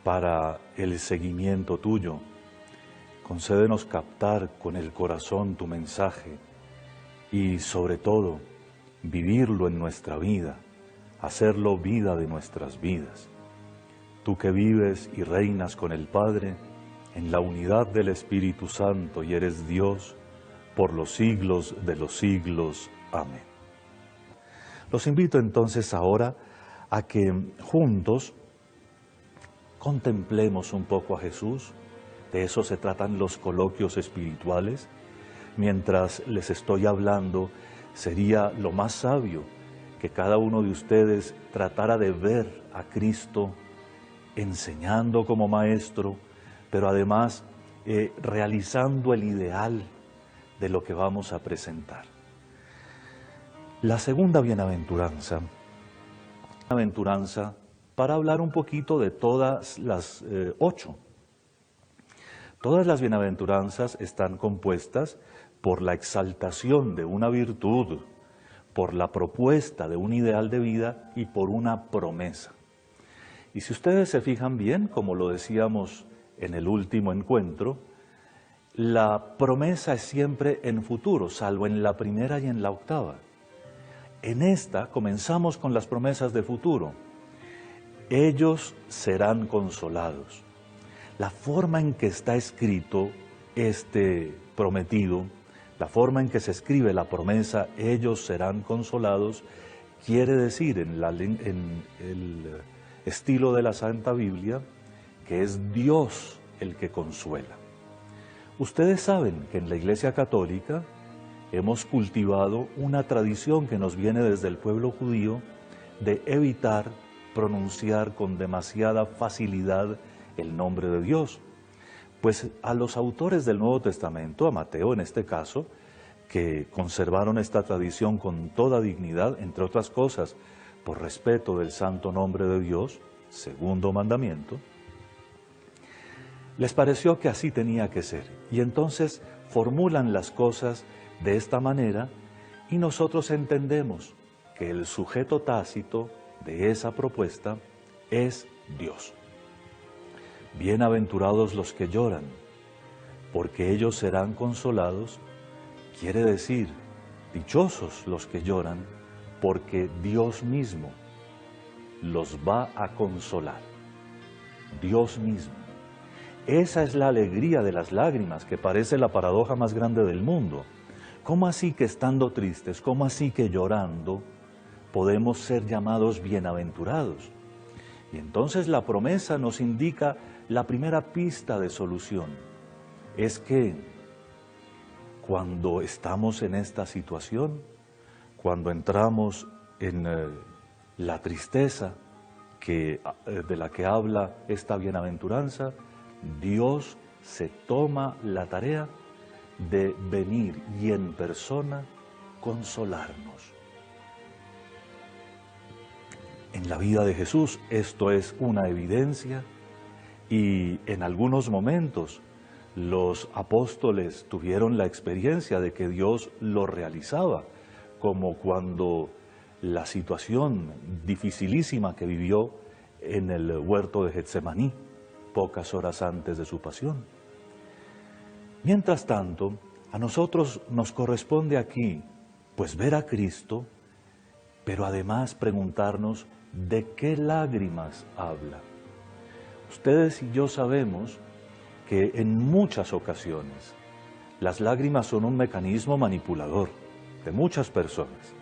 para el seguimiento tuyo. Concédenos captar con el corazón tu mensaje y, sobre todo, vivirlo en nuestra vida, hacerlo vida de nuestras vidas. Tú que vives y reinas con el Padre, en la unidad del Espíritu Santo y eres Dios, por los siglos de los siglos. Amén. Los invito entonces ahora a que juntos contemplemos un poco a Jesús. De eso se tratan los coloquios espirituales. Mientras les estoy hablando, sería lo más sabio que cada uno de ustedes tratara de ver a Cristo enseñando como maestro, pero además realizando el ideal de lo que vamos a presentar. La segunda bienaventuranza para hablar un poquito de todas las 8. Todas las bienaventuranzas están compuestas por la exaltación de una virtud, por la propuesta de un ideal de vida y por una promesa. Y si ustedes se fijan bien, como lo decíamos en el último encuentro, la promesa es siempre en futuro, salvo en la primera y en la octava. En esta comenzamos con las promesas de futuro. Ellos serán consolados. La forma en que está escrito este prometido, la forma en que se escribe la promesa, ellos serán consolados, quiere decir en el estilo de la Santa Biblia que es Dios el que consuela. Ustedes saben que en la Iglesia Católica hemos cultivado una tradición que nos viene desde el pueblo judío de evitar pronunciar con demasiada facilidad el nombre de Dios. Pues a los autores del Nuevo Testamento, a Mateo en este caso, que conservaron esta tradición con toda dignidad, entre otras cosas, por respeto del santo nombre de Dios, segundo mandamiento, les pareció que así tenía que ser. Y entonces formulan las cosas de esta manera y nosotros entendemos que el sujeto tácito de esa propuesta es Dios. Bienaventurados los que lloran, porque ellos serán consolados. Quiere decir, dichosos los que lloran, porque Dios mismo los va a consolar. Dios mismo. Esa es la alegría de las lágrimas, que parece la paradoja más grande del mundo. ¿Cómo así que estando tristes, cómo así que llorando, podemos ser llamados bienaventurados? Y entonces la promesa nos indica la primera pista de solución. Es que cuando estamos en esta situación, cuando entramos en la tristeza de la que habla esta bienaventuranza, Dios se toma la tarea de venir y en persona consolarnos. En la vida de Jesús esto es una evidencia y en algunos momentos los apóstoles tuvieron la experiencia de que Dios lo realizaba, como cuando la situación dificilísima que vivió en el huerto de Getsemaní, pocas horas antes de su pasión. Mientras tanto, a nosotros nos corresponde aquí, pues ver a Cristo, pero además preguntarnos de qué lágrimas habla. Ustedes y yo sabemos que en muchas ocasiones las lágrimas son un mecanismo manipulador de muchas personas.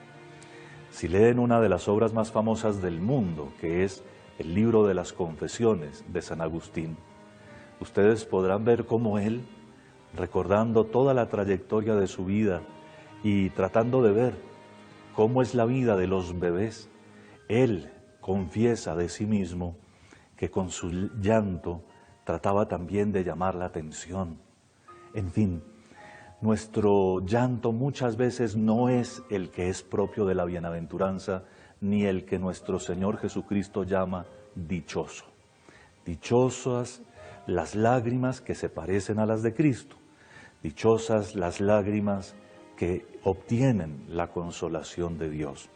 Si leen una de las obras más famosas del mundo, que es el libro de las Confesiones de San Agustín, ustedes podrán ver cómo él, recordando toda la trayectoria de su vida y tratando de ver cómo es la vida de los bebés, él confiesa de sí mismo que con su llanto trataba también de llamar la atención. En fin, nuestro llanto muchas veces no es el que es propio de la bienaventuranza, ni el que nuestro Señor Jesucristo llama dichoso. Dichosas las lágrimas que se parecen a las de Cristo, dichosas las lágrimas que obtienen la consolación de Dios.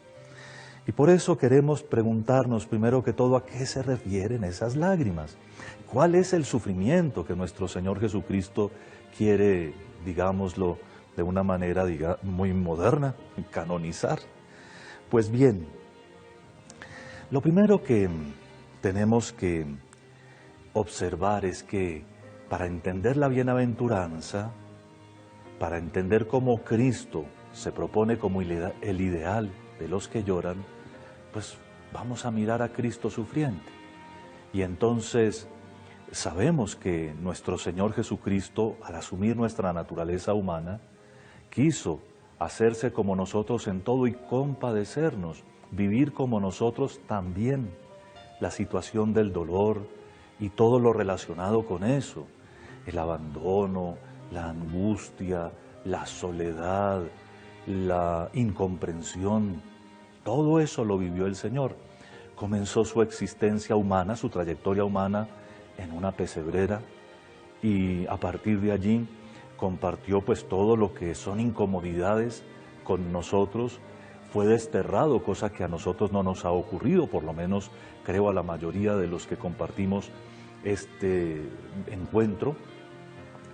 Y por eso queremos preguntarnos primero que todo a qué se refieren esas lágrimas. ¿Cuál es el sufrimiento que nuestro Señor Jesucristo quiere, digámoslo de una manera muy moderna, canonizar? Pues bien, lo primero que tenemos que observar es que para entender la bienaventuranza, para entender cómo Cristo se propone como el ideal de los que lloran, pues vamos a mirar a Cristo sufriente. Y entonces sabemos que nuestro Señor Jesucristo, al asumir nuestra naturaleza humana, quiso hacerse como nosotros en todo y compadecernos, vivir como nosotros también la situación del dolor y todo lo relacionado con eso, el abandono, la angustia, la soledad, la incomprensión, todo eso lo vivió el Señor. Comenzó su existencia humana, su trayectoria humana en una pesebrera y a partir de allí compartió pues todo lo que son incomodidades con nosotros, fue desterrado, cosa que a nosotros no nos ha ocurrido, por lo menos creo a la mayoría de los que compartimos este encuentro,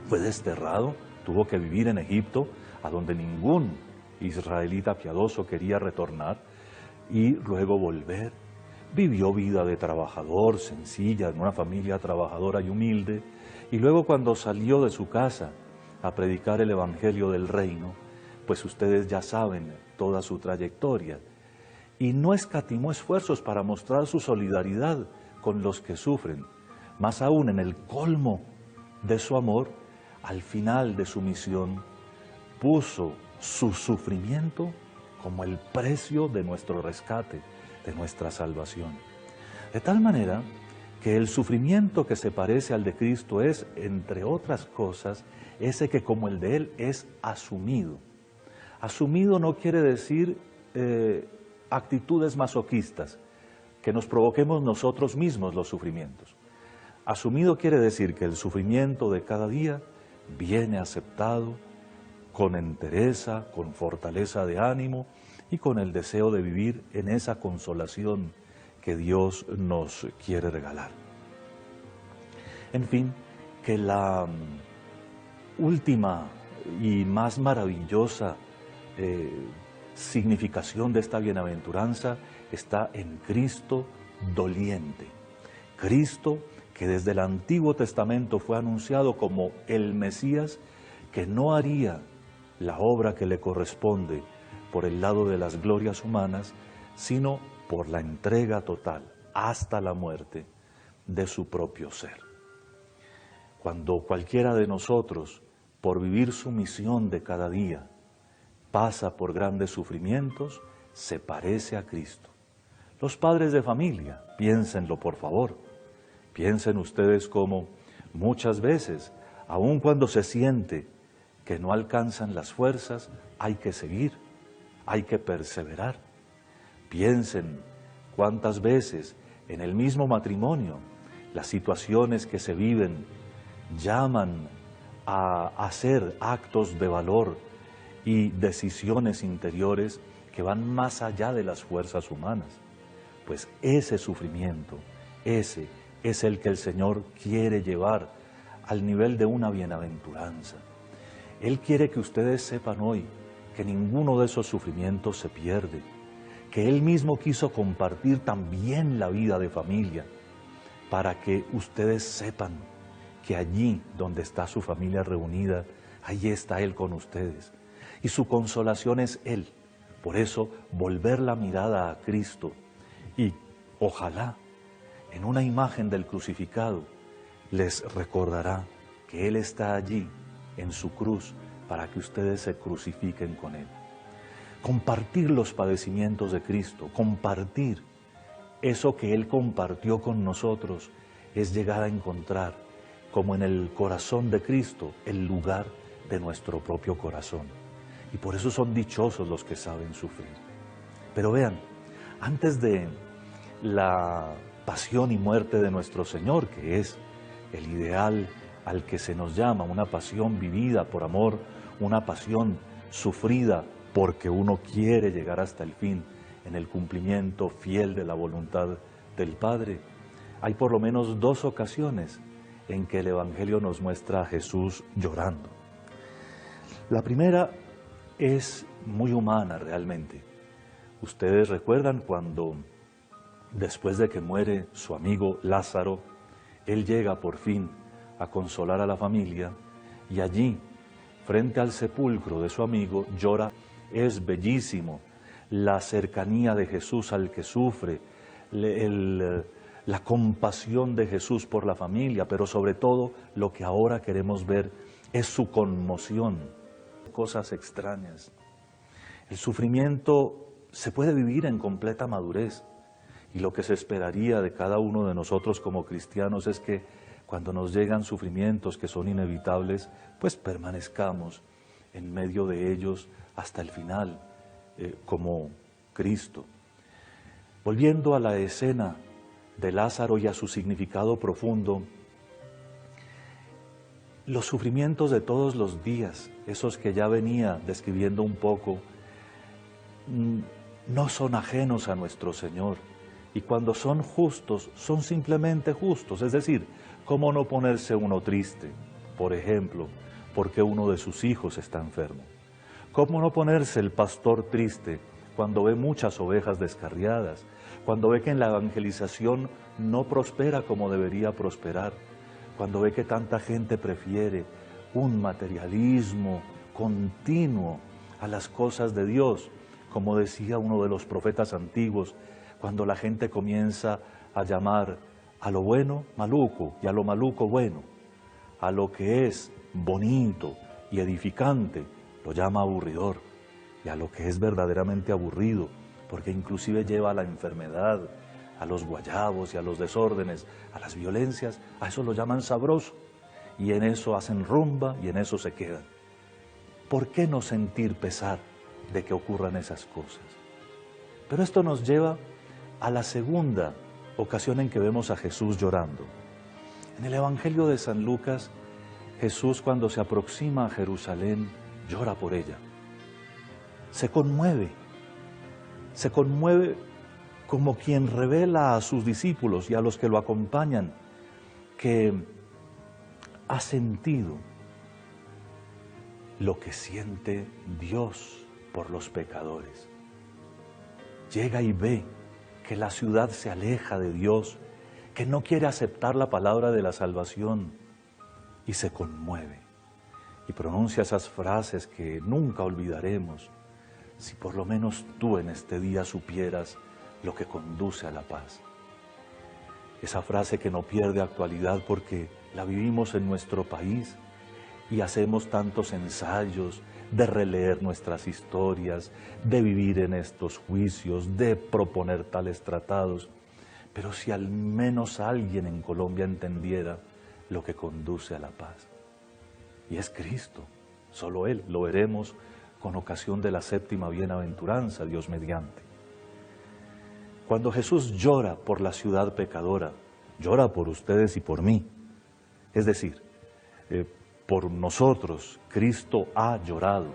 fue desterrado, tuvo que vivir en Egipto, a donde ningún israelita piadoso quería retornar, y luego volver. Vivió vida de trabajador, sencilla, en una familia trabajadora y humilde, y luego cuando salió de su casa a predicar el Evangelio del Reino, pues ustedes ya saben toda su trayectoria, y no escatimó esfuerzos para mostrar su solidaridad con los que sufren, más aún en el colmo de su amor, al final de su misión, puso su sufrimiento como el precio de nuestro rescate, de nuestra salvación. De tal manera que el sufrimiento que se parece al de Cristo es, entre otras cosas, ese que como el de Él es asumido. Asumido no quiere decir actitudes masoquistas, que nos provoquemos nosotros mismos los sufrimientos. Asumido quiere decir que el sufrimiento de cada día viene aceptado con entereza, con fortaleza de ánimo y con el deseo de vivir en esa consolación que Dios nos quiere regalar. En fin, que la última y más maravillosa significación de esta bienaventuranza está en Cristo doliente. Cristo que desde el Antiguo Testamento fue anunciado como el Mesías que no haría la obra que le corresponde por el lado de las glorias humanas, sino por la entrega total hasta la muerte de su propio ser. Cuando cualquiera de nosotros, por vivir su misión de cada día, pasa por grandes sufrimientos, se parece a Cristo. Los padres de familia, piénsenlo por favor, piensen ustedes cómo muchas veces, aun cuando se siente que no alcanzan las fuerzas, hay que seguir, hay que perseverar. Piensen cuántas veces en el mismo matrimonio las situaciones que se viven llaman a hacer actos de valor y decisiones interiores que van más allá de las fuerzas humanas. Pues ese sufrimiento, ese es el que el Señor quiere llevar al nivel de una bienaventuranza. Él quiere que ustedes sepan hoy que ninguno de esos sufrimientos se pierde, que Él mismo quiso compartir también la vida de familia, para que ustedes sepan que allí donde está su familia reunida, allí está Él con ustedes. Y su consolación es Él. Por eso, volver la mirada a Cristo y ojalá en una imagen del crucificado les recordará que Él está allí en su cruz para que ustedes se crucifiquen con Él. Compartir los padecimientos de Cristo, compartir eso que Él compartió con nosotros, es llegar a encontrar, como en el corazón de Cristo, el lugar de nuestro propio corazón. Y por eso son dichosos los que saben sufrir. Pero vean, antes de la pasión y muerte de nuestro Señor, que es el ideal al que se nos llama, una pasión vivida por amor, una pasión sufrida porque uno quiere llegar hasta el fin en el cumplimiento fiel de la voluntad del Padre. Hay por lo menos 2 ocasiones en que el Evangelio nos muestra a Jesús llorando. La primera es muy humana realmente. Ustedes recuerdan cuando, después de que muere su amigo Lázaro, él llega por fin a consolar a la familia y allí, frente al sepulcro de su amigo, llora. Es bellísimo la cercanía de Jesús al que sufre, la compasión de Jesús por la familia, pero sobre todo lo que ahora queremos ver es su conmoción. Cosas extrañas. El sufrimiento se puede vivir en completa madurez y lo que se esperaría de cada uno de nosotros como cristianos es que cuando nos llegan sufrimientos que son inevitables, pues permanezcamos en medio de ellos hasta el final, como Cristo. Volviendo a la escena de Lázaro y a su significado profundo, los sufrimientos de todos los días, esos que ya venía describiendo un poco, no son ajenos a nuestro Señor. Y cuando son justos, son simplemente justos. Es decir, ¿cómo no ponerse uno triste? Por ejemplo, porque uno de sus hijos está enfermo. ¿Cómo no ponerse el pastor triste cuando ve muchas ovejas descarriadas? Cuando ve que en la evangelización no prospera como debería prosperar, cuando ve que tanta gente prefiere un materialismo continuo a las cosas de Dios, como decía uno de los profetas antiguos, cuando la gente comienza a llamar a lo bueno maluco y a lo maluco bueno, a lo que es bonito y edificante lo llama aburridor, y a lo que es verdaderamente aburrido, porque inclusive lleva a la enfermedad, a los guayabos y a los desórdenes, a las violencias, a eso lo llaman sabroso, y en eso hacen rumba y en eso se quedan. ¿Por qué no sentir pesar de que ocurran esas cosas? Pero esto nos lleva a la segunda ocasión en que vemos a Jesús llorando. En el Evangelio de San Lucas, Jesús cuando se aproxima a Jerusalén, llora por ella. Se conmueve como quien revela a sus discípulos y a los que lo acompañan que ha sentido lo que siente Dios por los pecadores. Llega y ve que la ciudad se aleja de Dios, que no quiere aceptar la palabra de la salvación y se conmueve y pronuncia esas frases que nunca olvidaremos. Si por lo menos tú en este día supieras lo que conduce a la paz. Esa frase que no pierde actualidad porque la vivimos en nuestro país y hacemos tantos ensayos de releer nuestras historias, de vivir en estos juicios, de proponer tales tratados. Pero si al menos alguien en Colombia entendiera lo que conduce a la paz. Y es Cristo, solo Él, lo veremos con ocasión de la séptima bienaventuranza, Dios mediante. Cuando Jesús llora por la ciudad pecadora, llora por ustedes y por mí. Es decir, por nosotros, Cristo ha llorado,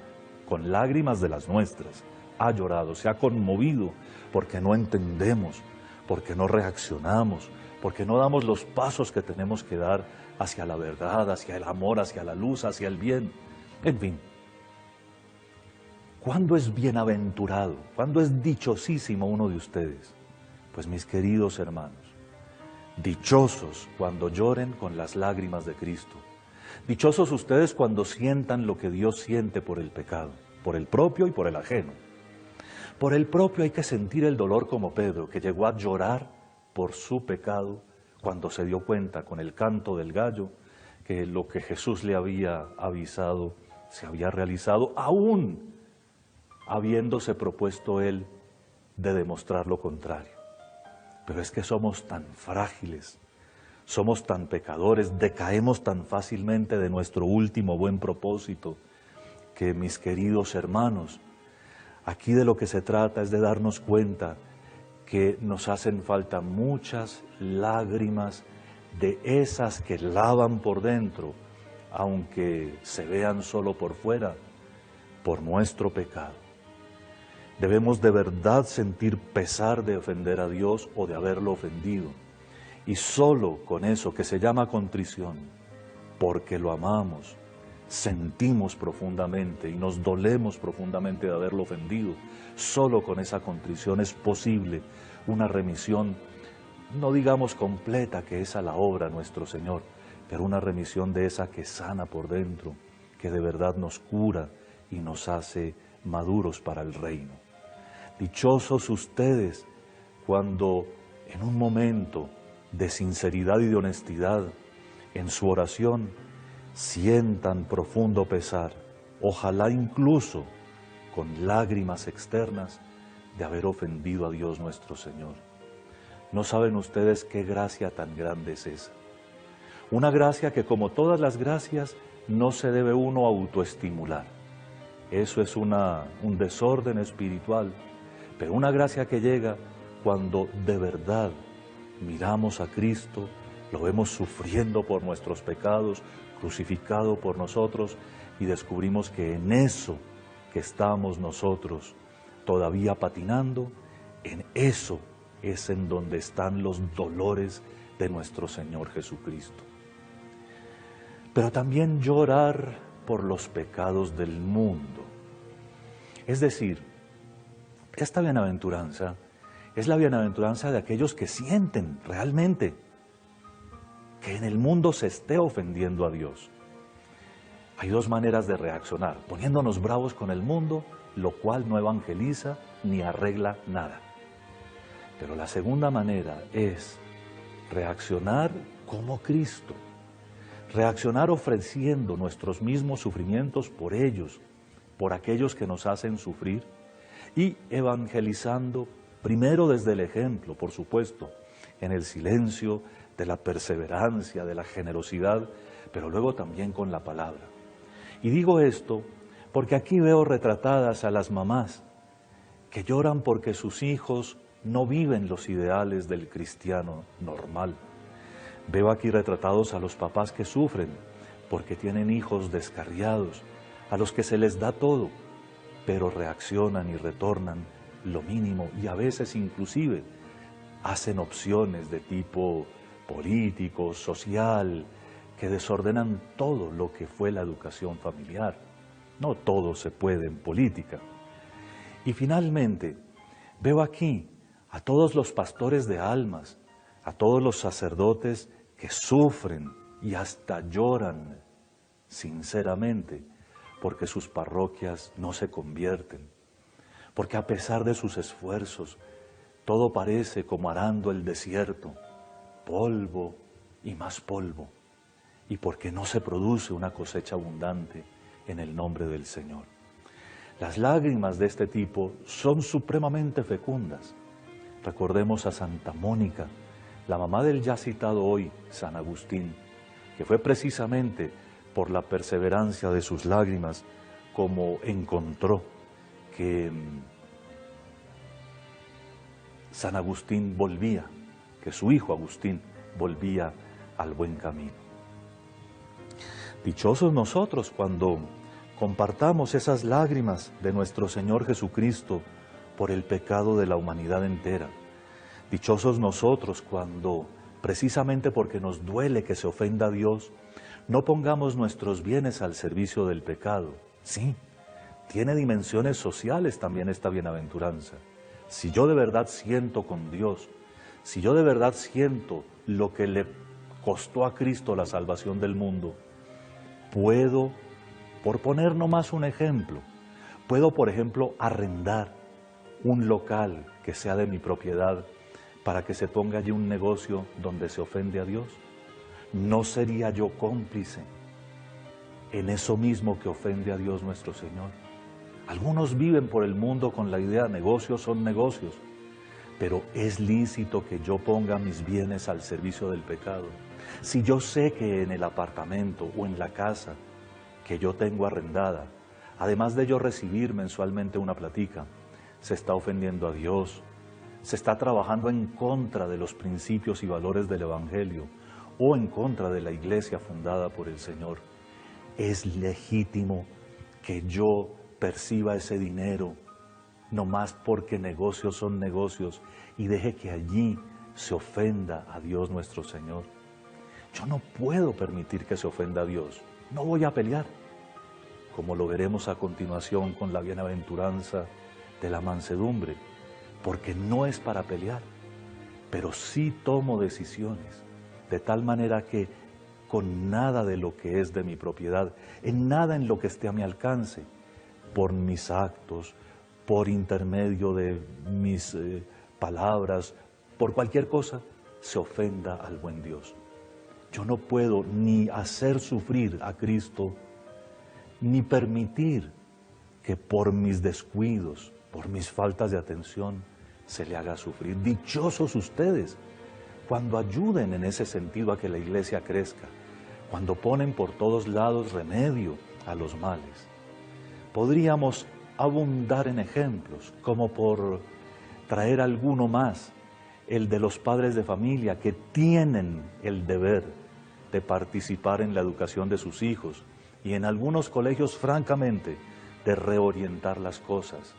con lágrimas de las nuestras, ha llorado, se ha conmovido, porque no entendemos, porque no reaccionamos, porque no damos los pasos que tenemos que dar hacia la verdad, hacia el amor, hacia la luz, hacia el bien. En fin, ¿cuándo es bienaventurado? ¿Cuándo es dichosísimo uno de ustedes? Pues mis queridos hermanos, dichosos cuando lloren con las lágrimas de Cristo. Dichosos ustedes cuando sientan lo que Dios siente por el pecado, por el propio y por el ajeno. Por el propio hay que sentir el dolor como Pedro, que llegó a llorar por su pecado cuando se dio cuenta con el canto del gallo que lo que Jesús le había avisado se había realizado, aún habiéndose propuesto él de demostrar lo contrario. Pero es que somos tan frágiles, somos tan pecadores, decaemos tan fácilmente de nuestro último buen propósito, que mis queridos hermanos, aquí de lo que se trata es de darnos cuenta que nos hacen falta muchas lágrimas de esas que lavan por dentro, aunque se vean solo por fuera, por nuestro pecado. Debemos de verdad sentir pesar de ofender a Dios o de haberlo ofendido. Y solo con eso que se llama contrición, porque lo amamos, sentimos profundamente y nos dolemos profundamente de haberlo ofendido, solo con esa contrición es posible una remisión, no digamos completa, que es a la obra nuestro Señor, pero una remisión de esa que sana por dentro, que de verdad nos cura y nos hace maduros para el reino. Dichosos ustedes cuando en un momento de sinceridad y de honestidad en su oración sientan profundo pesar, ojalá incluso con lágrimas externas, de haber ofendido a Dios nuestro Señor. No saben ustedes qué gracia tan grande es esa. Una gracia que, como todas las gracias, no se debe uno autoestimular. Eso es un desorden espiritual, pero una gracia que llega cuando de verdad miramos a Cristo, lo vemos sufriendo por nuestros pecados, crucificado por nosotros, y descubrimos que en eso que estamos nosotros todavía patinando, en eso es en donde están los dolores de nuestro Señor Jesucristo. Pero también llorar por los pecados del mundo. Es decir, esta bienaventuranza es la bienaventuranza de aquellos que sienten realmente que en el mundo se esté ofendiendo a Dios. Hay dos maneras de reaccionar: poniéndonos bravos con el mundo, lo cual no evangeliza ni arregla nada. Pero la segunda manera es reaccionar como Cristo, reaccionar ofreciendo nuestros mismos sufrimientos por ellos, por aquellos que nos hacen sufrir, y evangelizando primero desde el ejemplo, por supuesto, en el silencio de la perseverancia, de la generosidad, pero luego también con la palabra. Y digo esto porque aquí veo retratadas a las mamás que lloran porque sus hijos no viven los ideales del cristiano normal. Veo aquí retratados a los papás que sufren porque tienen hijos descarriados, a los que se les da todo, pero reaccionan y retornan lo mínimo, y a veces inclusive hacen opciones de tipo político, social, que desordenan todo lo que fue la educación familiar. No todo se puede en política. Y finalmente, veo aquí a todos los pastores de almas, a todos los sacerdotes que sufren y hasta lloran sinceramente porque sus parroquias no se convierten, porque a pesar de sus esfuerzos, todo parece como arando el desierto, polvo y más polvo, y porque no se produce una cosecha abundante en el nombre del Señor. Las lágrimas de este tipo son supremamente fecundas. Recordemos a Santa Mónica, la mamá del ya citado hoy, San Agustín, que fue precisamente por la perseverancia de sus lágrimas como encontró que San Agustín volvía, que su hijo Agustín volvía al buen camino. Dichosos nosotros cuando compartamos esas lágrimas de nuestro Señor Jesucristo por el pecado de la humanidad entera. Dichosos nosotros cuando, precisamente porque nos duele que se ofenda a Dios, no pongamos nuestros bienes al servicio del pecado. Sí, tiene dimensiones sociales también esta bienaventuranza. Si yo de verdad siento con Dios, si yo de verdad siento lo que le costó a Cristo la salvación del mundo, puedo, por poner nomás un ejemplo, puedo, por ejemplo, arrendar un local que sea de mi propiedad para que se ponga allí un negocio donde se ofende a Dios. ¿No sería yo cómplice en eso mismo que ofende a Dios nuestro Señor? Algunos viven por el mundo con la idea, negocios son negocios, pero es lícito que yo ponga mis bienes al servicio del pecado. Si yo sé que en el apartamento o en la casa que yo tengo arrendada, además de yo recibir mensualmente una platica, se está ofendiendo a Dios, se está trabajando en contra de los principios y valores del Evangelio o en contra de la iglesia fundada por el Señor, es legítimo que yo perciba ese dinero no más porque negocios son negocios, y deje que allí se ofenda a Dios nuestro Señor. Yo no puedo permitir que se ofenda a Dios, no voy a pelear, como lo veremos a continuación con la bienaventuranza de la mansedumbre, porque no es para pelear, pero sí tomo decisiones, de tal manera que con nada de lo que es de mi propiedad, en nada en lo que esté a mi alcance, por mis actos, por intermedio de mis palabras, por cualquier cosa, se ofenda al buen Dios. Yo no puedo ni hacer sufrir a Cristo, ni permitir que por mis descuidos, por mis faltas de atención, se le haga sufrir. Dichosos ustedes cuando ayuden en ese sentido a que la iglesia crezca, cuando ponen por todos lados remedio a los males. Podríamos abundar en ejemplos, como por traer alguno más, el de los padres de familia que tienen el deber de participar en la educación de sus hijos y en algunos colegios, francamente, de reorientar las cosas.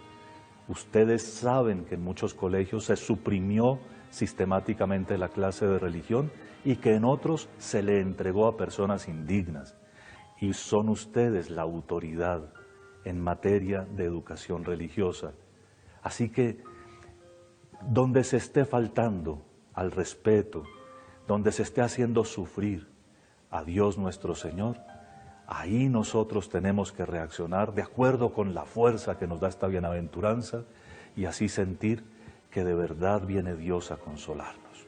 Ustedes saben que en muchos colegios se suprimió sistemáticamente la clase de religión y que en otros se le entregó a personas indignas. Y son ustedes la autoridad en materia de educación religiosa. Así que, donde se esté faltando al respeto, donde se esté haciendo sufrir a Dios nuestro Señor, ahí nosotros tenemos que reaccionar de acuerdo con la fuerza que nos da esta bienaventuranza y así sentir que de verdad viene Dios a consolarnos.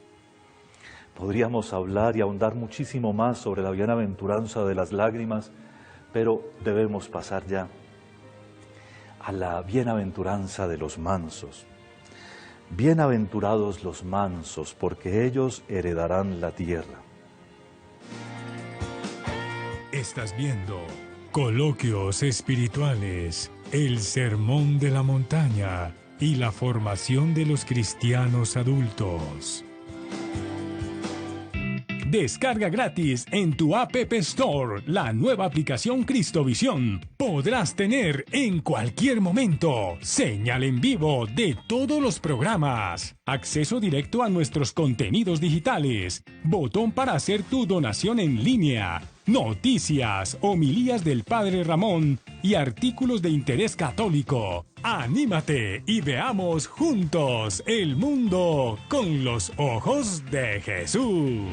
Podríamos hablar y ahondar muchísimo más sobre la bienaventuranza de las lágrimas, pero debemos pasar ya a la bienaventuranza de los mansos. Bienaventurados los mansos, porque ellos heredarán la tierra. Estás viendo Coloquios Espirituales, el Sermón de la Montaña y la formación de los cristianos adultos. Descarga gratis en tu App Store la nueva aplicación Cristovisión. Podrás tener en cualquier momento señal en vivo de todos los programas, acceso directo a nuestros contenidos digitales, botón para hacer tu donación en línea, noticias, homilías del Padre Ramón y artículos de interés católico. ¡Anímate y veamos juntos el mundo con los ojos de Jesús!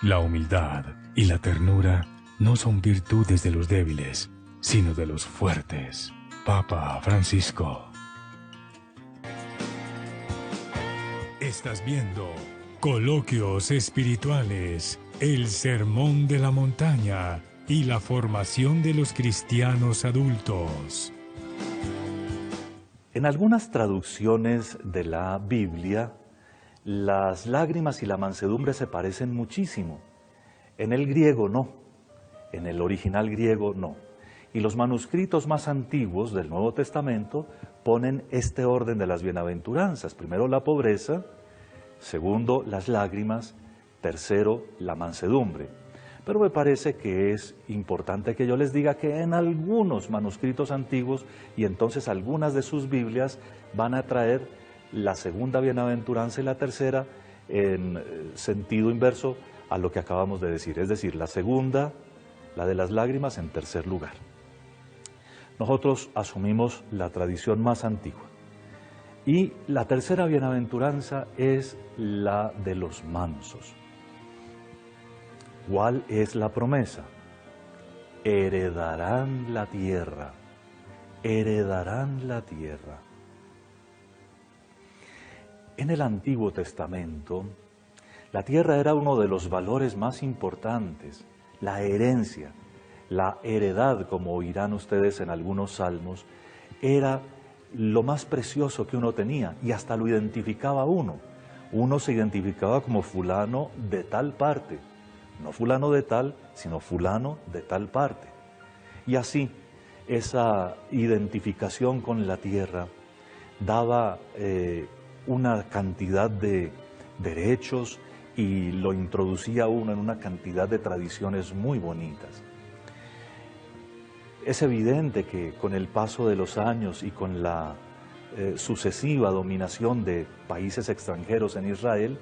La humildad y la ternura no son virtudes de los débiles, sino de los fuertes. Papa Francisco. Estás viendo Coloquios Espirituales, el Sermón de la Montaña y la formación de los cristianos adultos. En algunas traducciones de la Biblia, las lágrimas y la mansedumbre se parecen muchísimo. En el griego no, en el original griego no. Y los manuscritos más antiguos del Nuevo Testamento ponen este orden de las bienaventuranzas. Primero la pobreza, segundo las lágrimas, tercero la mansedumbre. Pero me parece que es importante que yo les diga que en algunos manuscritos antiguos y entonces algunas de sus Biblias van a traer la segunda bienaventuranza y la tercera en sentido inverso a lo que acabamos de decir. Es decir, la segunda, la de las lágrimas, en tercer lugar. Nosotros asumimos la tradición más antigua. Y la tercera bienaventuranza es la de los mansos. ¿Cuál es la promesa? Heredarán la tierra, heredarán la tierra. En el Antiguo Testamento, la tierra era uno de los valores más importantes, la herencia, la heredad, como oirán ustedes en algunos salmos, era lo más precioso que uno tenía y hasta lo identificaba uno. Uno se identificaba como fulano de tal parte, no fulano de tal, sino fulano de tal parte. Y así, esa identificación con la tierra daba una cantidad de derechos y lo introducía uno en una cantidad de tradiciones muy bonitas. Es evidente que con el paso de los años y con la sucesiva dominación de países extranjeros en Israel,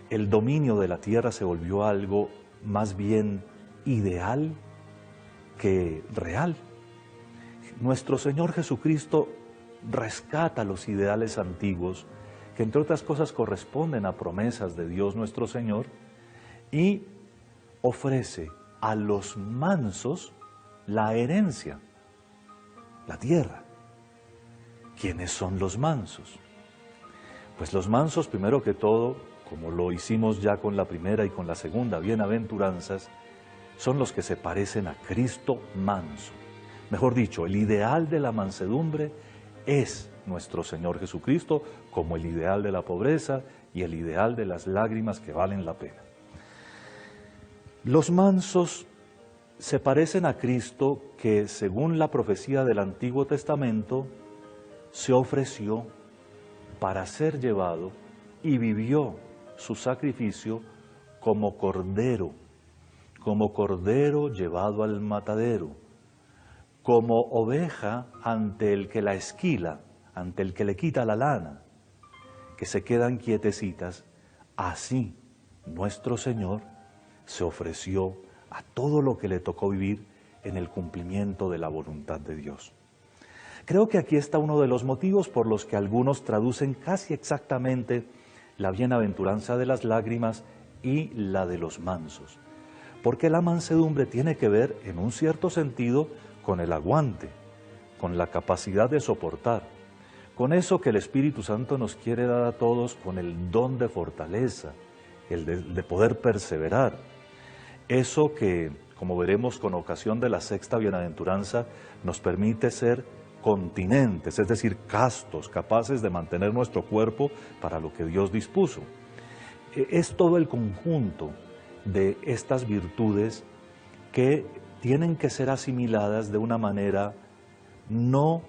el dominio de la tierra se volvió algo más bien ideal que real. Nuestro Señor Jesucristo rescata los ideales antiguos, que entre otras cosas corresponden a promesas de Dios nuestro Señor, y ofrece a los mansos la herencia, la tierra. ¿Quiénes son los mansos? Pues los mansos, primero que todo, como lo hicimos ya con la primera y con la segunda bienaventuranzas, son los que se parecen a Cristo manso. Mejor dicho, el ideal de la mansedumbre es nuestro Señor Jesucristo, como el ideal de la pobreza y el ideal de las lágrimas que valen la pena. Los mansos se parecen a Cristo, que según la profecía del Antiguo Testamento se ofreció para ser llevado y vivió su sacrificio como cordero llevado al matadero, como oveja ante el que la esquila, ante el que le quita la lana, que se quedan quietecitas. Así nuestro Señor se ofreció a todo lo que le tocó vivir en el cumplimiento de la voluntad de Dios. Creo que aquí está uno de los motivos por los que algunos traducen casi exactamente la bienaventuranza de las lágrimas y la de los mansos, porque la mansedumbre tiene que ver, en un cierto sentido, con el aguante, con la capacidad de soportar, con eso que el Espíritu Santo nos quiere dar a todos, con el don de fortaleza, el de poder perseverar. Eso que, como veremos con ocasión de la sexta bienaventuranza, nos permite ser continentes, es decir, castos, capaces de mantener nuestro cuerpo para lo que Dios dispuso. Es todo el conjunto de estas virtudes que tienen que ser asimiladas de una manera no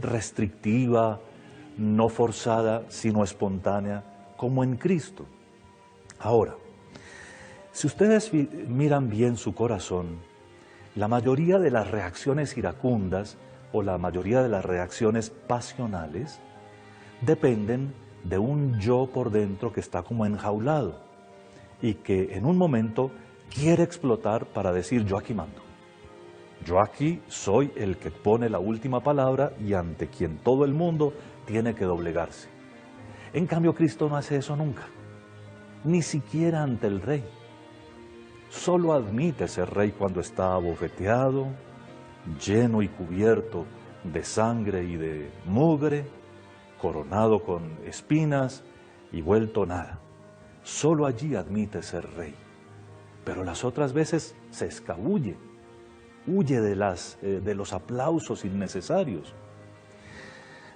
restrictiva, no forzada, sino espontánea, como en Cristo. Ahora, si ustedes miran bien su corazón, la mayoría de las reacciones iracundas o la mayoría de las reacciones pasionales dependen de un yo por dentro que está como enjaulado y que en un momento quiere explotar para decir: yo aquí mando, yo aquí soy el que pone la última palabra y ante quien todo el mundo tiene que doblegarse. En cambio, Cristo no hace eso nunca, ni siquiera ante el rey. Solo admite ser rey cuando está abofeteado, lleno y cubierto de sangre y de mugre, coronado con espinas y vuelto nada. Solo allí admite ser rey. Pero las otras veces se escabulle, huye de los aplausos innecesarios.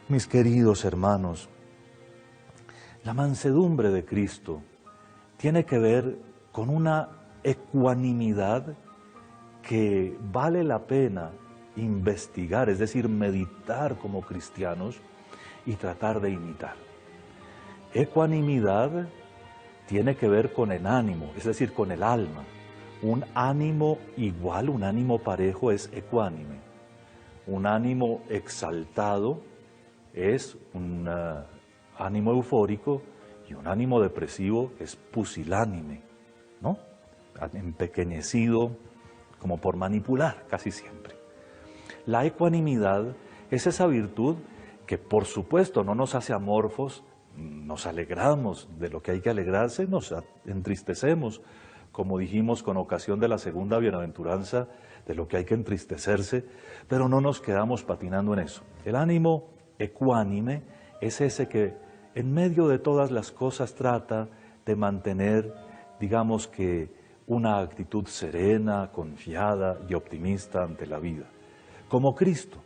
Mis queridos hermanos, la mansedumbre de Cristo tiene que ver con una ecuanimidad que vale la pena investigar, es decir, meditar como cristianos y tratar de imitar. Ecuanimidad tiene que ver con el ánimo, es decir, con el alma. Un ánimo igual, un ánimo parejo es ecuánime. Un ánimo exaltado es un ánimo eufórico y un ánimo depresivo es pusilánime, ¿no? Empequeñecido, como por manipular casi siempre. La ecuanimidad es esa virtud que, por supuesto, no nos hace amorfos, nos alegramos de lo que hay que alegrarse, nos entristecemos, como dijimos con ocasión de la segunda bienaventuranza, de lo que hay que entristecerse, pero no nos quedamos patinando en eso. El ánimo ecuánime es ese que en medio de todas las cosas trata de mantener, digamos que, una actitud serena, confiada y optimista ante la vida, como Cristo,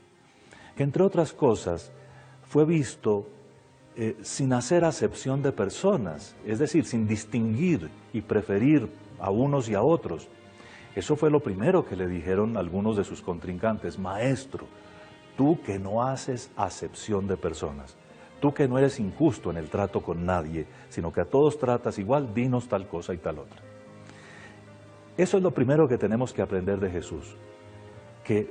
que entre otras cosas fue visto sin hacer acepción de personas, es decir, sin distinguir y preferir a unos y a otros. Eso fue lo primero que le dijeron algunos de sus contrincantes: Maestro, tú que no haces acepción de personas, tú que no eres injusto en el trato con nadie, sino que a todos tratas igual, dinos tal cosa y tal otra. Eso es lo primero que tenemos que aprender de Jesús, que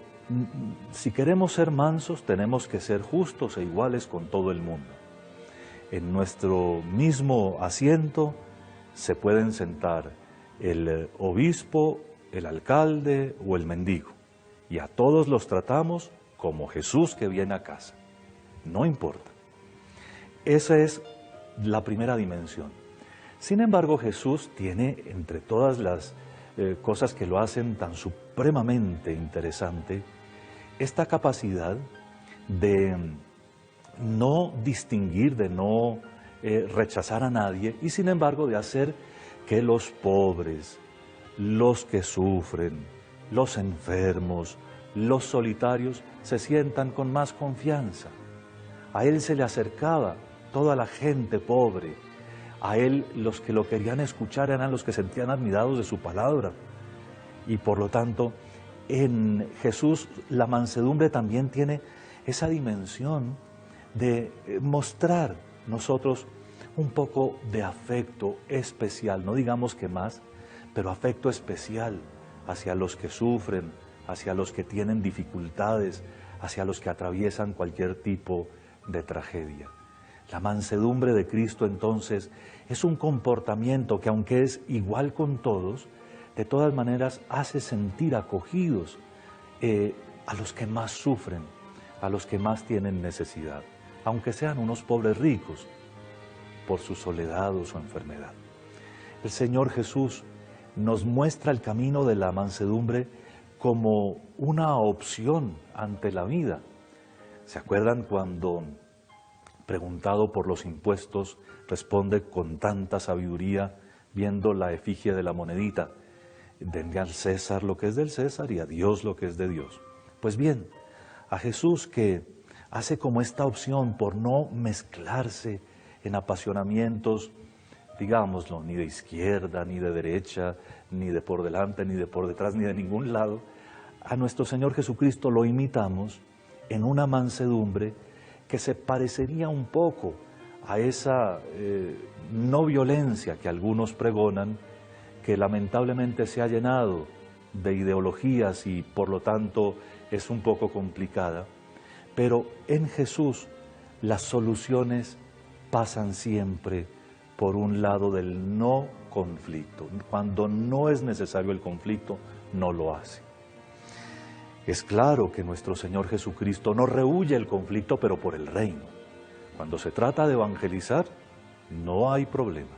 si queremos ser mansos, tenemos que ser justos e iguales con todo el mundo. En nuestro mismo asiento se pueden sentar el obispo, el alcalde o el mendigo, y a todos los tratamos como Jesús que viene a casa. No importa. Esa es la primera dimensión. Sin embargo, Jesús tiene, entre todas las cosas que lo hacen tan supremamente interesante, esta capacidad de no distinguir, de no rechazar a nadie, y sin embargo de hacer que los pobres, los que sufren, los enfermos, los solitarios, se sientan con más confianza. A Él se le acercaba toda la gente pobre. A Él los que lo querían escuchar eran los que sentían admirados de su palabra. Y por lo tanto, en Jesús la mansedumbre también tiene esa dimensión de mostrar nosotros un poco de afecto especial, no digamos que más, pero afecto especial hacia los que sufren, hacia los que tienen dificultades, hacia los que atraviesan cualquier tipo de tragedia. La mansedumbre de Cristo entonces es un comportamiento que, aunque es igual con todos, de todas maneras hace sentir acogidos a los que más sufren, a los que más tienen necesidad, aunque sean unos pobres ricos, por su soledad o su enfermedad. El Señor Jesús nos muestra el camino de la mansedumbre como una opción ante la vida. ¿Se acuerdan cuando, preguntado por los impuestos, responde con tanta sabiduría, viendo la efigie de la monedita: denle al César lo que es del César y a Dios lo que es de Dios? Pues bien, a Jesús, que hace como esta opción por no mezclarse en apasionamientos, digámoslo, ni de izquierda, ni de derecha, ni de por delante, ni de por detrás, ni de ningún lado, a nuestro Señor Jesucristo lo imitamos en una mansedumbre que se parecería un poco a esa no violencia que algunos pregonan, que lamentablemente se ha llenado de ideologías y por lo tanto es un poco complicada, pero en Jesús las soluciones pasan siempre por un lado del no conflicto. Cuando no es necesario el conflicto, no lo hace. Es claro que nuestro Señor Jesucristo no rehúye el conflicto, pero por el reino. Cuando se trata de evangelizar, no hay problema.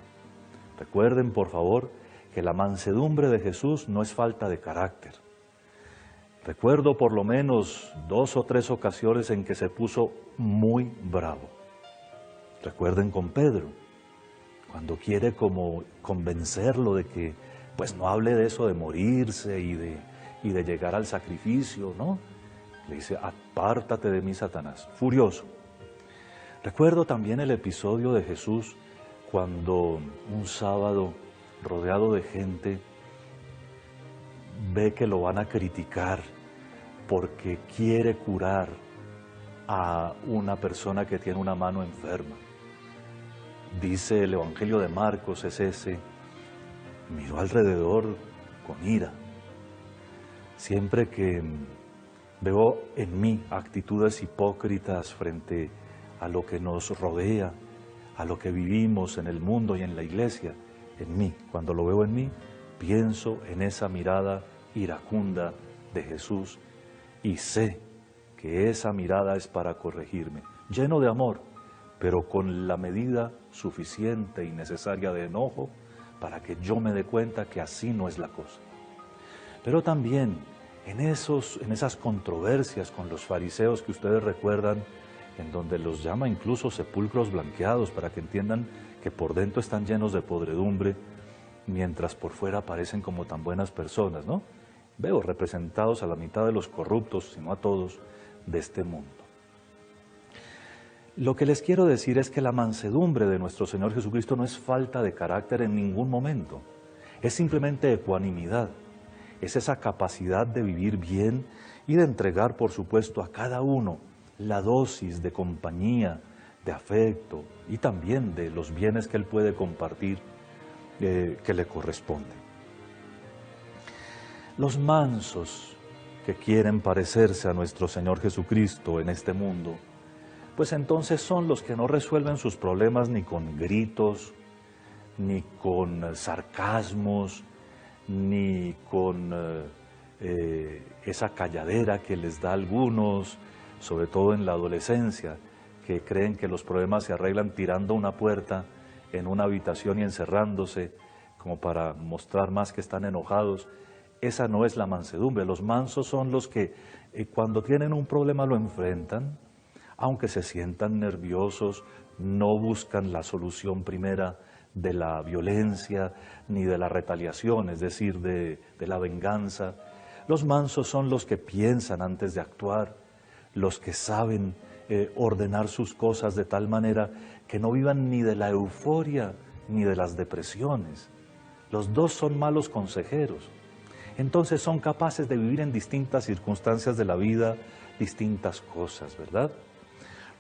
Recuerden, por favor, que la mansedumbre de Jesús no es falta de carácter. Recuerdo por lo menos 2 o 3 ocasiones en que se puso muy bravo. Recuerden con Pedro, cuando quiere como convencerlo de que pues no hable de eso de morirse y de llegar al sacrificio, ¿no? Le dice: apártate de mí, Satanás, furioso. Recuerdo también el episodio de Jesús cuando un sábado, rodeado de gente, ve que lo van a criticar porque quiere curar a una persona que tiene una mano enferma. Dice el Evangelio de Marcos, es ese: miró alrededor con ira. Siempre que veo en mí actitudes hipócritas frente a lo que nos rodea, a lo que vivimos en el mundo y en la iglesia, en mí, cuando lo veo en mí, pienso en esa mirada iracunda de Jesús y sé que esa mirada es para corregirme, lleno de amor, pero con la medida suficiente y necesaria de enojo para que yo me dé cuenta que así no es la cosa. Pero también en esas controversias con los fariseos que ustedes recuerdan, en donde los llama incluso sepulcros blanqueados, para que entiendan que por dentro están llenos de podredumbre, mientras por fuera parecen como tan buenas personas, ¿no? Veo representados a la mitad de los corruptos, si no a todos, de este mundo. Lo que les quiero decir es que la mansedumbre de nuestro Señor Jesucristo no es falta de carácter en ningún momento, es simplemente ecuanimidad, es esa capacidad de vivir bien y de entregar, por supuesto, a cada uno la dosis de compañía, de afecto y también de los bienes que él puede compartir que le corresponden. Los mansos que quieren parecerse a nuestro Señor Jesucristo en este mundo, pues entonces son los que no resuelven sus problemas ni con gritos, ni con sarcasmos, ni con esa calladera que les da a algunos, sobre todo en la adolescencia, que creen que los problemas se arreglan tirando una puerta en una habitación y encerrándose, como para mostrar más que están enojados. Esa no es la mansedumbre. Los mansos son los que cuando tienen un problema lo enfrentan, aunque se sientan nerviosos, no buscan la solución primera de la violencia ni de la retaliación, es decir, de la venganza. Los mansos son los que piensan antes de actuar, los que saben ordenar sus cosas de tal manera que no vivan ni de la euforia ni de las depresiones. Los dos son malos consejeros. Entonces son capaces de vivir en distintas circunstancias de la vida, distintas cosas, ¿verdad?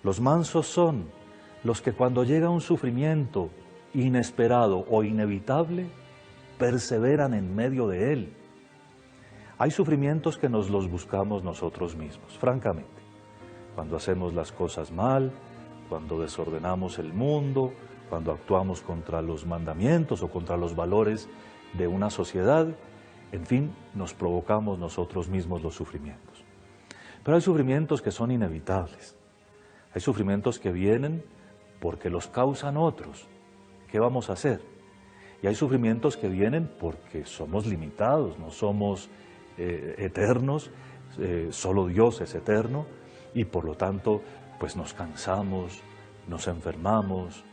Los mansos son los que cuando llega un sufrimiento inesperado o inevitable, perseveran en medio de él. Hay sufrimientos que nos los buscamos nosotros mismos, francamente. Cuando hacemos las cosas mal, cuando desordenamos el mundo, cuando actuamos contra los mandamientos o contra los valores de una sociedad, en fin, nos provocamos nosotros mismos los sufrimientos. Pero hay sufrimientos que son inevitables. Hay sufrimientos que vienen porque los causan otros. ¿Qué vamos a hacer? Y hay sufrimientos que vienen porque somos limitados, no somos eternos, solo Dios es eterno, y por lo tanto, pues nos cansamos, nos enfermamos,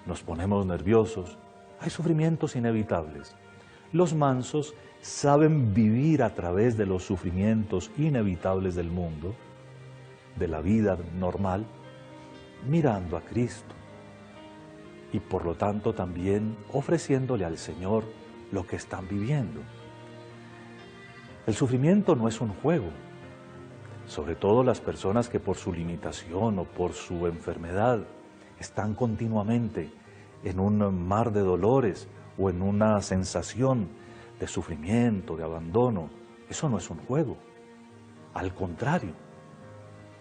nos ponemos nerviosos. Hay sufrimientos inevitables. Los mansos saben vivir a través de los sufrimientos inevitables del mundo, de la vida normal, mirando a Cristo y por lo tanto también ofreciéndole al Señor lo que están viviendo. El sufrimiento no es un juego, sobre todo las personas que por su limitación o por su enfermedad están continuamente en un mar de dolores o en una sensación de sufrimiento, de abandono. Eso no es un juego, al contrario,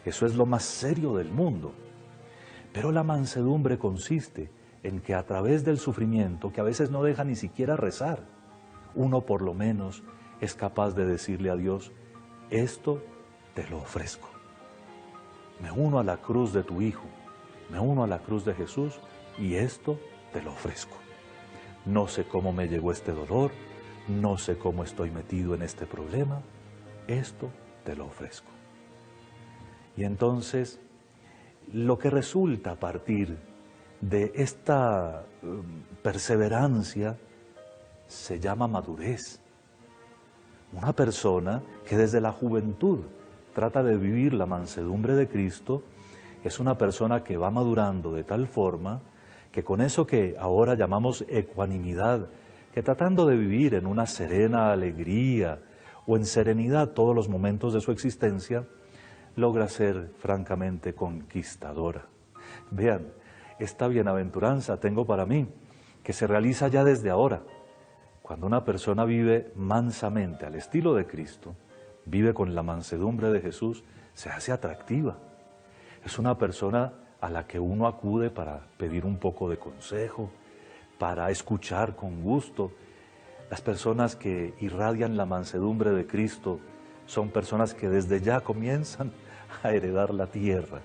eso es lo más serio del mundo. Pero la mansedumbre consiste en que a través del sufrimiento, que a veces no deja ni siquiera rezar, uno por lo menos es capaz de decirle a Dios: esto te lo ofrezco. Me uno a la cruz de tu Hijo, me uno a la cruz de Jesús y esto te lo ofrezco. No sé cómo me llegó este dolor, no sé cómo estoy metido en este problema, esto te lo ofrezco. Y entonces, lo que resulta a partir de esta perseverancia se llama madurez. Una persona que desde la juventud trata de vivir la mansedumbre de Cristo es una persona que va madurando de tal forma que con eso que ahora llamamos ecuanimidad, que tratando de vivir en una serena alegría o en serenidad todos los momentos de su existencia, logra ser francamente conquistadora. Vean, esta bienaventuranza tengo para mí, que se realiza ya desde ahora. Cuando una persona vive mansamente al estilo de Cristo, vive con la mansedumbre de Jesús, se hace atractiva. Es una persona a la que uno acude para pedir un poco de consejo, para escuchar con gusto. Las personas que irradian la mansedumbre de Cristo son personas que desde ya comienzan a heredar la tierra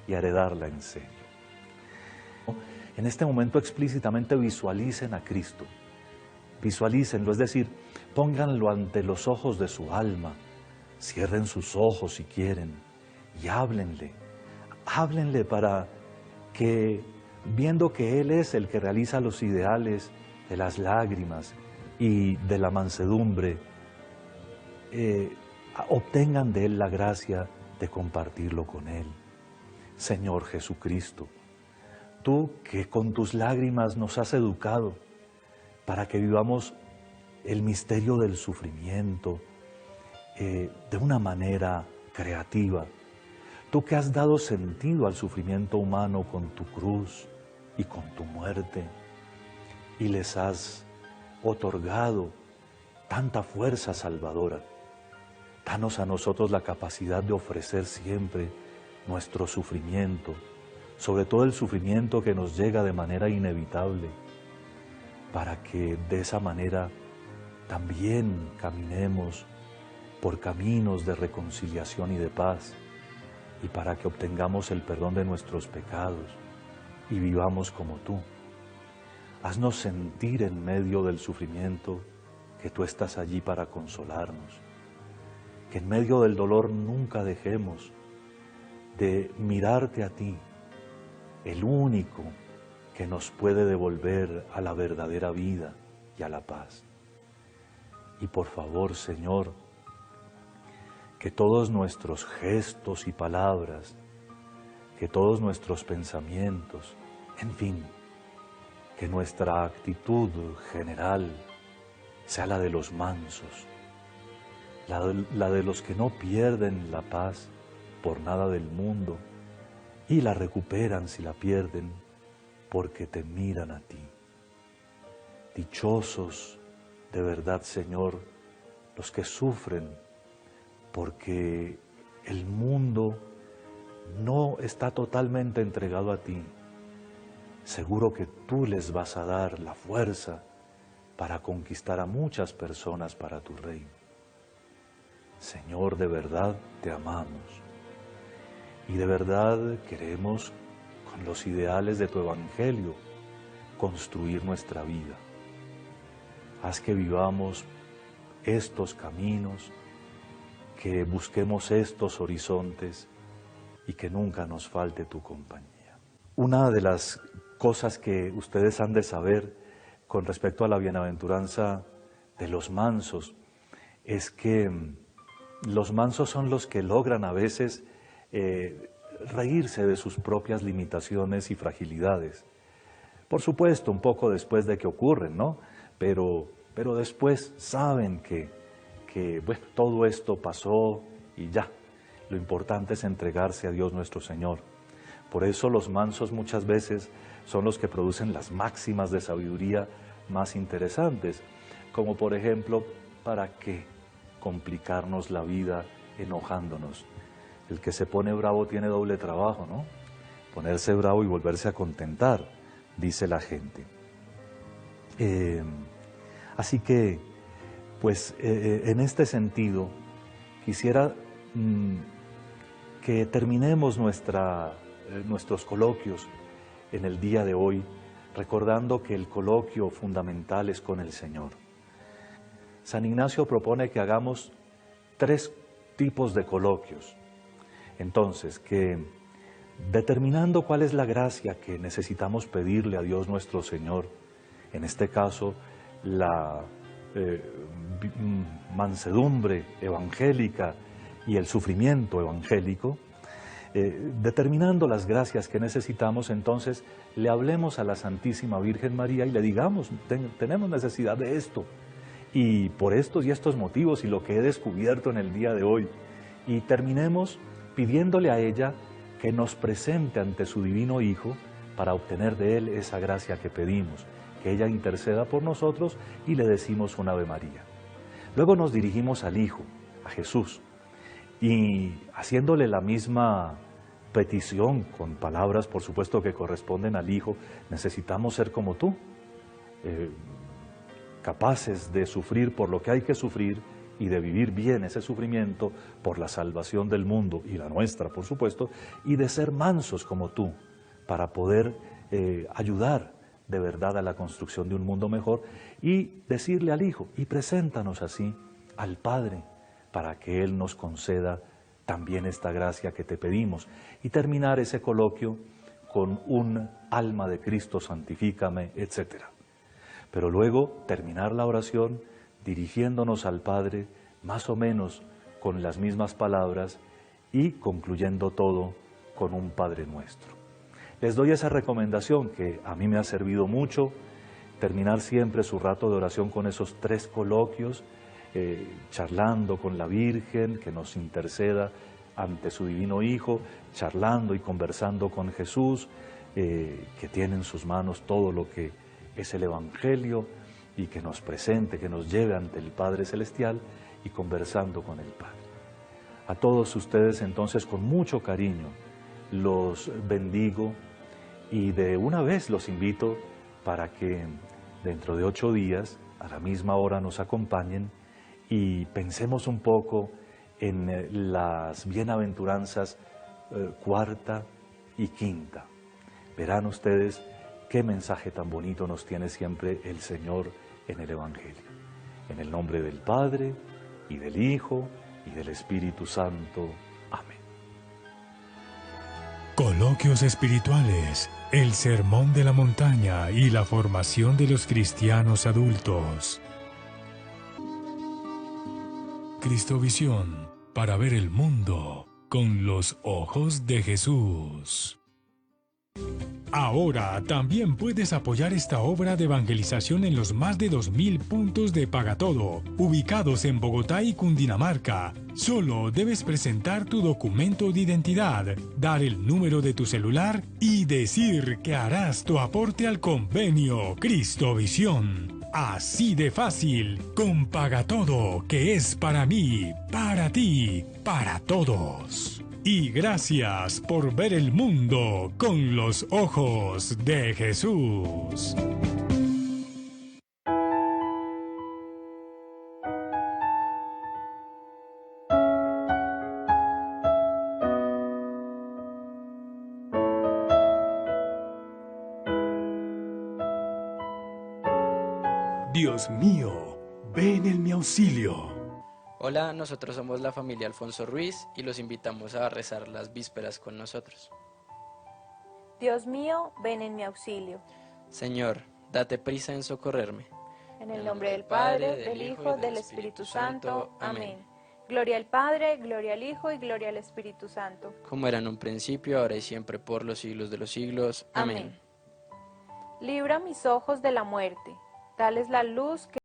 y a heredarla en serio. En este momento explícitamente visualicen a Cristo, visualícenlo, es decir, pónganlo ante los ojos de su alma, cierren sus ojos si quieren y háblenle para que, viendo que Él es el que realiza los ideales de las lágrimas y de la mansedumbre, obtengan de Él la gracia de compartirlo con Él. Señor Jesucristo, tú que con tus lágrimas nos has educado para que vivamos el misterio del sufrimiento de una manera creativa, tú que has dado sentido al sufrimiento humano con tu cruz y con tu muerte, y les has otorgado tanta fuerza salvadora, Danos a nosotros la capacidad de ofrecer siempre nuestro sufrimiento, sobre todo el sufrimiento que nos llega de manera inevitable, para que de esa manera también caminemos por caminos de reconciliación y de paz, y para que obtengamos el perdón de nuestros pecados y vivamos como tú. Haznos sentir en medio del sufrimiento que tú estás allí para consolarnos, que en medio del dolor nunca dejemos de mirarte a ti, el único que nos puede devolver a la verdadera vida y a la paz. Y por favor, Señor, que todos nuestros gestos y palabras, que todos nuestros pensamientos, en fin, que nuestra actitud general sea la de los mansos, la de los que no pierden la paz por nada del mundo y la recuperan si la pierden porque te miran a ti. Dichosos de verdad, Señor, los que sufren porque el mundo no está totalmente entregado a ti. Seguro que tú les vas a dar la fuerza para conquistar a muchas personas para tu reino. Señor, de verdad te amamos y de verdad queremos, con los ideales de tu Evangelio, construir nuestra vida. Haz que vivamos estos caminos, que busquemos estos horizontes y que nunca nos falte tu compañía. Una de las cosas que ustedes han de saber con respecto a la bienaventuranza de los mansos es que los mansos son los que logran a veces reírse de sus propias limitaciones y fragilidades. Por supuesto, un poco después de que ocurren, ¿no? Pero después saben que bueno, todo esto pasó y ya. Lo importante es entregarse a Dios nuestro Señor. Por eso los mansos muchas veces son los que producen las máximas de sabiduría más interesantes, como por ejemplo, ¿para qué complicarnos la vida enojándonos? El que se pone bravo tiene doble trabajo, ¿no? Ponerse bravo y volverse a contentar, dice la gente. Así que, pues, en este sentido, quisiera que terminemos nuestros coloquios en el día de hoy, recordando que el coloquio fundamental es con el Señor. San Ignacio propone que hagamos 3 tipos de coloquios. Entonces, que determinando cuál es la gracia que necesitamos pedirle a Dios nuestro Señor, en este caso, la mansedumbre evangélica y el sufrimiento evangélico, determinando las gracias que necesitamos, entonces le hablemos a la Santísima Virgen María y le digamos, tenemos necesidad de esto, y por estos y estos motivos y lo que he descubierto en el día de hoy, y terminemos pidiéndole a ella que nos presente ante su divino Hijo para obtener de Él esa gracia que pedimos, que ella interceda por nosotros y le decimos un Ave María. Luego nos dirigimos al Hijo, a Jesús, y haciéndole la misma petición, con palabras por supuesto que corresponden al Hijo, necesitamos ser como tú, capaces de sufrir por lo que hay que sufrir y de vivir bien ese sufrimiento por la salvación del mundo y la nuestra, por supuesto, y de ser mansos como tú, para poder ayudar de verdad a la construcción de un mundo mejor y decirle al Hijo, y preséntanos así al Padre, para que Él nos conceda también esta gracia que te pedimos, y terminar ese coloquio con un alma de Cristo, santifícame, etc. Pero luego terminar la oración dirigiéndonos al Padre, más o menos con las mismas palabras, y concluyendo todo con un Padre Nuestro. Les doy esa recomendación que a mí me ha servido mucho, terminar siempre su rato de oración con esos 3 coloquios, charlando con la Virgen, que nos interceda ante su Divino Hijo, charlando y conversando con Jesús, que tiene en sus manos todo lo que es el Evangelio, y que nos presente, que nos lleve ante el Padre Celestial, y conversando con el Padre. A todos ustedes entonces con mucho cariño los bendigo y de una vez los invito para que dentro de 8 días a la misma hora nos acompañen y pensemos un poco en las bienaventuranzas cuarta y quinta. Verán ustedes qué mensaje tan bonito nos tiene siempre el Señor en el Evangelio. En el nombre del Padre, y del Hijo, y del Espíritu Santo. Amén. Coloquios espirituales, el sermón de la montaña y la formación de los cristianos adultos. Cristovisión, para ver el mundo con los ojos de Jesús. Ahora también puedes apoyar esta obra de evangelización en los más de 2.000 puntos de Pagatodo, ubicados en Bogotá y Cundinamarca. Solo debes presentar tu documento de identidad, dar el número de tu celular y decir que harás tu aporte al convenio Cristovisión. Así de fácil, con Pagatodo, que es para mí, para ti, para todos. Y gracias por ver el mundo con los ojos de Jesús. Dios mío, ven en mi auxilio. Hola, nosotros somos la familia Alfonso Ruiz y los invitamos a rezar las vísperas con nosotros. Dios mío, ven en mi auxilio. Señor, date prisa en socorrerme. En el nombre del Padre, del Hijo, del Espíritu Santo. Amén. Gloria al Padre, gloria al Hijo y gloria al Espíritu Santo. Como era en un principio, ahora y siempre, por los siglos de los siglos. Amén. Libra mis ojos de la muerte. Tal es la luz que